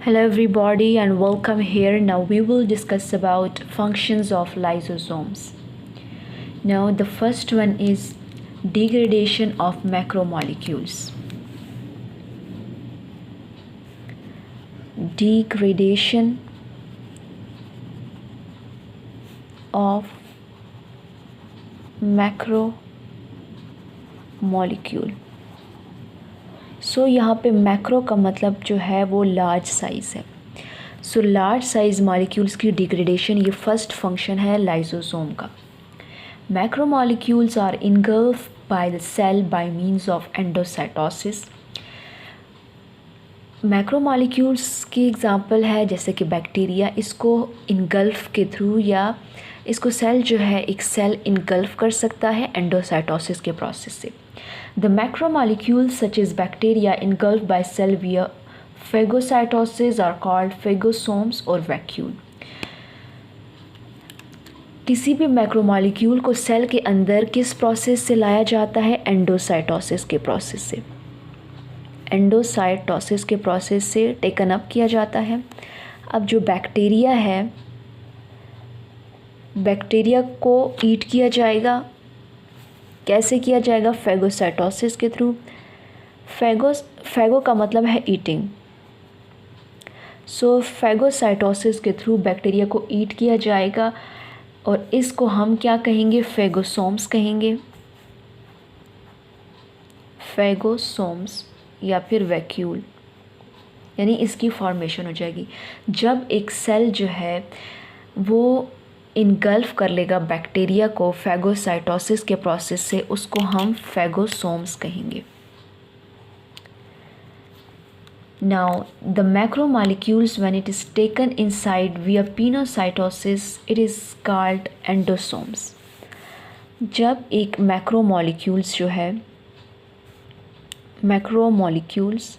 Hello everybody and welcome here. Now we will discuss about functions of lysosomes. Now the first one is degradation of macromolecules. Degradation of macromolecule. सो यहाँ पे macro का मतलब जो है वो large size है. So large size molecules की degradation ये फर्स्ट फंक्शन है लाइसोसोम का. Macromolecules are engulf by the cell by means of endocytosis. Macromolecules की एग्जांपल है जैसे कि बैक्टीरिया, इसको इनगल्फ के थ्रू या इसको सेल जो है एक सेल इनगल्फ कर सकता है एंडोसाइटोसिस के प्रोसेस से. The macromolecules such as bacteria engulfed by cell via phagocytosis are called phagosomes or vacuole. किसी भी मैक्रोमॉलिक्यूल को सेल के अंदर किस प्रोसेस से लाया जाता है? एंडोसाइटोसिस के प्रोसेस से. एंडोसाइटोसिस के प्रोसेस से टेकन अप किया जाता है. अब जो बैक्टीरिया है, बैक्टीरिया को ईट किया जाएगा. कैसे किया जाएगा? फैगोसाइटोसिस के थ्रू. फैगो का मतलब है ईटिंग. सो फैगोसाइटोसिस के थ्रू बैक्टीरिया को ईट किया जाएगा और इसको हम क्या कहेंगे? फैगोसोम्स कहेंगे. फैगोसोम्स या फिर वैक्यूल, यानी इसकी फॉर्मेशन हो जाएगी जब एक सेल जो है वो इनगल्फ कर लेगा बैक्टीरिया को फैगोसाइटोसिस के प्रोसेस से, उसको हम फैगोसोम्स कहेंगे. Now the macromolecules when it is taken inside via pinocytosis it is called endosomes. जब एक मैक्रोमॉलिक्यूल्स जो है मैक्रोमॉलिक्यूल्स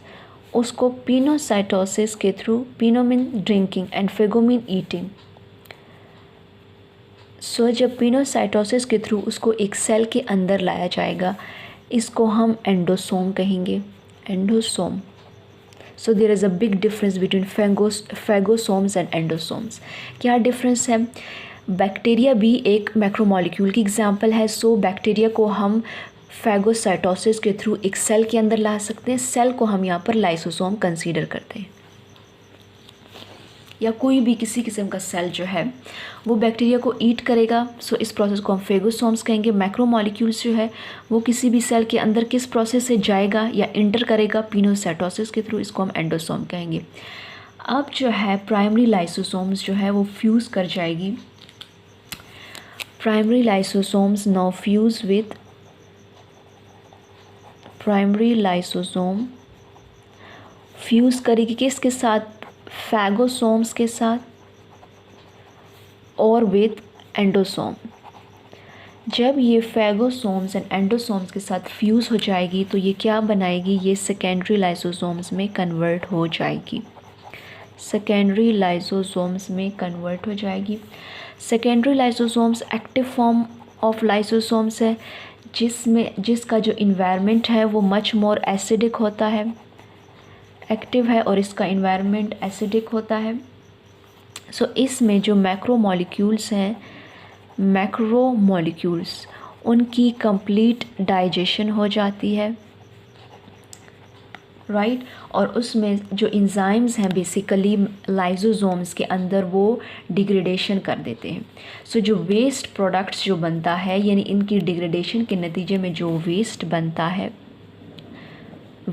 उसको पिनोसाइटोसिस के through, pino mean drinking and phago mean eating. So जब पिनोसाइटोसिस के थ्रू उसको एक सेल के अंदर लाया जाएगा, इसको हम एंडोसोम कहेंगे. Endosome. So there is a big difference between phagosomes and endosomes. क्या डिफरेंस है? बैक्टीरिया भी एक मैक्रोमॉलिक्यूल की एग्जांपल है. सो बैक्टीरिया को हम फैगोसाइटोसिस के थ्रू एक सेल के अंदर ला सकते हैं. सेल को हम यहाँ पर लाइसोसोम कंसीडर करते हैं. या कोई भी किसी किस्म का सेल जो है वो बैक्टीरिया को ईट करेगा. सो इस प्रोसेस को हम फैगोसोम्स कहेंगे. मैक्रोमॉलिक्यूल्स जो है वो किसी भी सेल के अंदर किस प्रोसेस से जाएगा या इंटर करेगा? पिनोसाइटोसिस के थ्रू. इसको हम एंडोसोम कहेंगे. अब जो है प्राइमरी लाइसोसोम्स जो है वो फ्यूज़ कर जाएगी. Primary lysosomes now fuse with primary lysosome fuse करेगी किसके साथ? फैगोसोम्स के साथ और विथ एंडोसोम. जब ये फैगोसोम्स एंड एंडोसोम्स के साथ फ्यूज़ हो जाएगी तो ये क्या बनाएगी? ये सेकेंडरी लाइसोसोम्स में कन्वर्ट हो जाएगी. सेकेंडरी लाइसोसोम्स में कन्वर्ट हो जाएगी. Secondary lysosomes active form of lysosomes है जिसका जो इन्वायरमेंट है वो मच मोर एसिडिक होता है. एक्टिव है और इसका इन्वायरमेंट एसिडिक होता है. सो इसमें जो मैक्रोमॉलिक्यूल्स हैं, मैक्रोमॉलिक्यूल्स उनकी कंप्लीट डाइजेशन हो जाती है, राइट. और उसमें जो इंजाइम्स हैं बेसिकली लाइसोसोम्स के अंदर वो डिग्रेडेशन कर देते हैं. सो जो वेस्ट प्रोडक्ट्स जो बनता है, यानी इनकी डिग्रेडेशन के नतीजे में जो वेस्ट बनता है,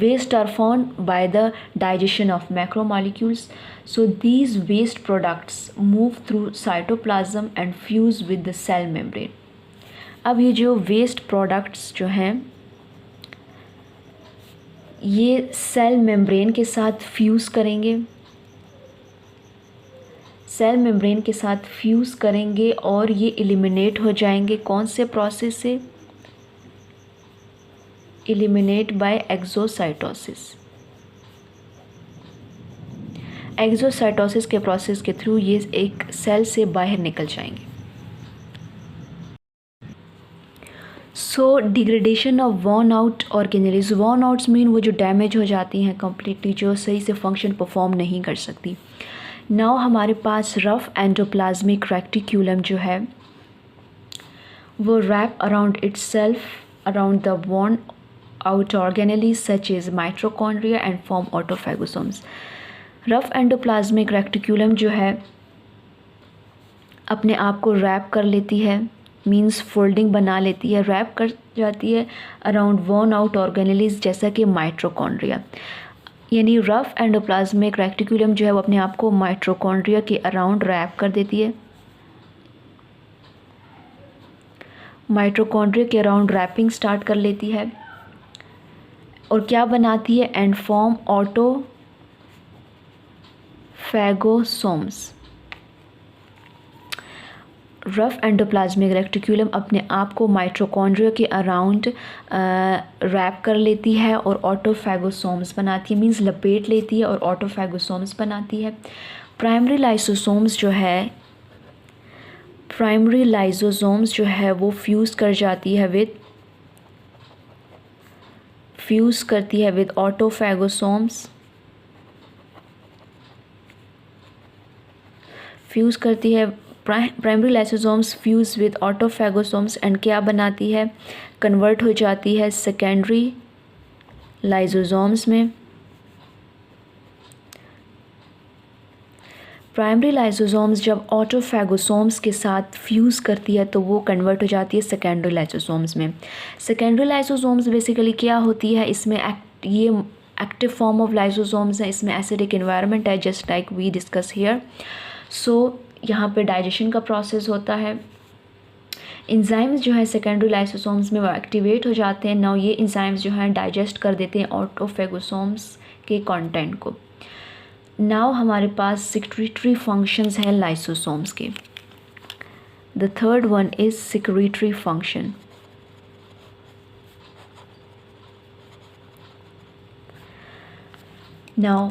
waste are formed by the digestion of macromolecules. So these waste products move through cytoplasm and fuse with the cell membrane. अब ये जो waste products जो हैं ये सेल मेम्ब्रेन के साथ फ्यूज़ करेंगे. सेल मेम्ब्रेन के साथ फ्यूज़ करेंगे और ये एलिमिनेट हो जाएंगे. कौन से प्रोसेस से? Eliminate by exocytosis. एक्सोसाइटोसिस के प्रोसेस के थ्रू ये एक सेल से बाहर निकल जाएंगे. So degradation of worn out organelles, worn outs mean वो जो डैमेज हो जाती हैं कम्प्लीटली, जो सही से फंक्शन परफॉर्म नहीं कर सकती। नाउ हमारे पास रफ एंडोप्लाज्मिक रेक्टिक्यूलम जो है वो wrap around itself around the worn out organelles such as mitochondria and form autophagosomes. Rough endoplasmic reticulum जो है अपने आप को रैप कर लेती है, मींस फोल्डिंग बना लेती है, रैप कर जाती है अराउंड वॉर्न आउट ऑर्गेनेल्स जैसा कि माइटोकॉन्ड्रिया। यानी रफ एंडोप्लाज्मिक रेक्टिक्यूलम जो है वो अपने आप को माइटोकॉन्ड्रिया के अराउंड रैप कर देती है, माइटोकॉन्ड्रिया के अराउंड रैपिंग स्टार्ट कर लेती है और क्या बनाती है, and form autophagosomes. Rough endoplasmic रेक्टिक्यूलम अपने आप को माइटोकॉन्ड्रिया के अराउंड रैप कर लेती है और ऑटोफैगोसोम्स बनाती है, मींस लपेट लेती है और ऑटोफैगोसोम्स बनाती है। प्राइमरी लाइसोसोम्स जो है, प्राइमरी लाइसोसोम्स जो है वो फ्यूज़ करती है विद ऑटोफैगोसोम्स, फ्यूज़ करती है primary lysosomes fuse with autophagosomes and क्या बनाती है, कन्वर्ट हो जाती है सेकेंडरी लाइसोसोम्स में। प्राइमरी लाइसोसोम्स जब ऑटोफैगोसोम्स के साथ फ्यूज़ करती है तो वो कन्वर्ट हो जाती है सेकेंडरी लाइसोसोम्स में। सेकेंडरी लाइसोसोम्स बेसिकली क्या होती है, इसमें ये एक्टिव फॉर्म ऑफ लाइसोसोम्स है, इसमें एसिडिक एनवायरनमेंट है just like we discuss here. So यहाँ पे डाइजेशन का प्रोसेस होता है, इंजाइम्स जो है सेकेंडरी लाइसोसोम्स में वो एक्टिवेट हो जाते हैं। नाउ ये इंजाइम्स जो हैं डाइजेस्ट कर देते हैं ऑटोफैगोसोम्स के कंटेंट को। नाउ हमारे पास सिक्रीटरी फंक्शंस हैं लाइसोसोम्स के। The third one is secretory function. Now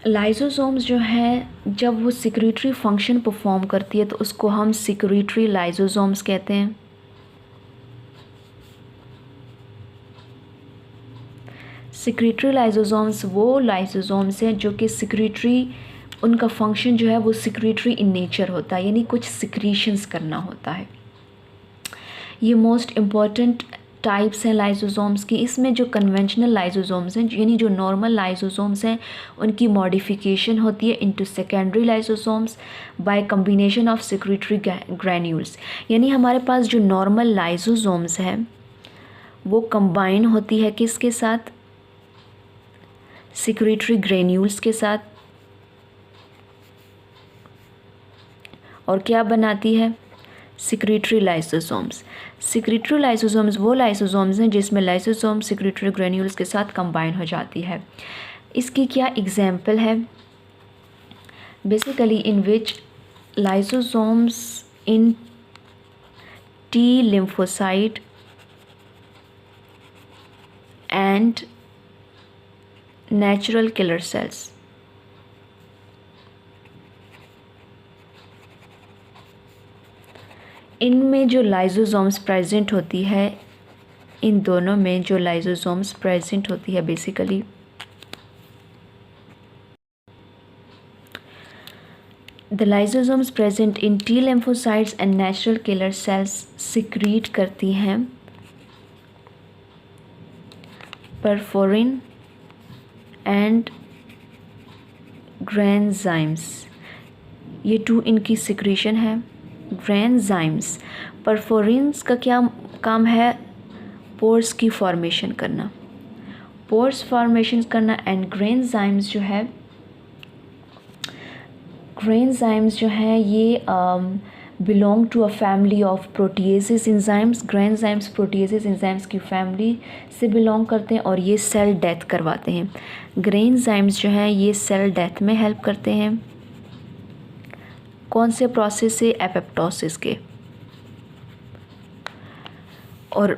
lysosomes जो है जब वो सिक्रीटरी फंक्शन परफॉर्म करती है तो उसको हम सिक्रीटरी लाइसोसोम्स कहते हैं। सिक्रीटरी लाइसोसोम्स वो लाइसोसोम्स हैं जो कि सिक्रीटरी, उनका फंक्शन जो है वो सिक्रीटरी इन नेचर होता है, यानी कुछ सिक्रीशंस करना होता है। ये मोस्ट इम्पॉर्टेंट टाइप्स हैं लाइसोसोम्स की। इसमें जो कन्वेंशनल लाइसोसोम्स हैं यानी जो नॉर्मल लाइसोसोम्स हैं उनकी मॉडिफिकेशन होती है into secondary lysosomes by combination of secretory granules. यानी हमारे पास जो नॉर्मल लाइसोसोम्स हैं वो कंबाइन होती है किसके साथ, सिक्रीटरी ग्रैन्यूल्स के साथ, और क्या बनाती है, सिक्रीटरी लाइसोसोम्स। सिक्रीटरी लाइसोसोम्स वो लाइसोसोम्स हैं जिसमें लाइसोसोम सिक्रीटरी ग्रैन्यूल्स के साथ कंबाइन हो जाती है। इसकी क्या एग्जाम्पल है, basically in which lysosomes in T lymphocyte and natural killer cells. इनमें जो लाइसोसोम्स प्रेजेंट होती है, इन दोनों में जो लाइसोसोम्स प्रेजेंट होती है basically the lysosomes present in T lymphocytes and natural killer cells secrete करती हैं परफोरिन एंड ग्रेन्जाइम्स। ये टू इनकी सिक्रीशन है। ग्रेन्जाइम्स, परफोरिन्स का क्या काम है, पोर्स की फॉर्मेशन करना, पोर्स फॉर्मेशन करना। एंड ग्रेन्जाइम्स जो है ये belong to a family of proteases enzymes. Granzymes proteases enzymes की फैमिली से बिलोंग करते हैं और ये सेल डेथ करवाते हैं। ग्रेन्जाइम्स जो हैं ये सेल डेथ में हेल्प करते हैं। कौन से प्रोसेस से, एपोप्टोसिस के। और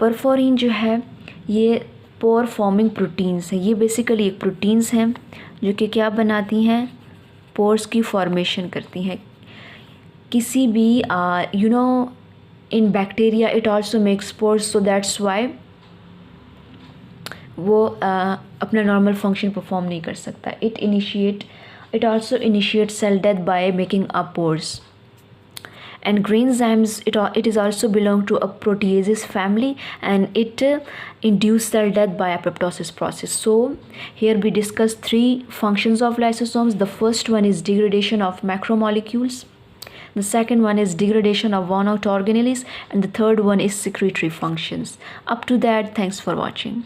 परफोरिन जो है ये पोर फॉर्मिंग प्रोटीन्स हैं। ये बेसिकली एक प्रोटीन्स हैं जो कि क्या बनाती हैं, पोर्स की फॉर्मेशन करती हैं। किसी भी in bacteria it also makes spores, so that's why वो अपना नॉर्मल फंक्शन परफॉर्म नहीं कर सकता. It also initiates cell death by making up pores. And granzymes, it is also belong to a proteases family, and it induce cell death by apoptosis process. So here we discuss three functions of lysosomes. The first one is degradation of macromolecules. The second one is degradation of one-out organelles, and the third one is secretory functions. Up to that, thanks for watching.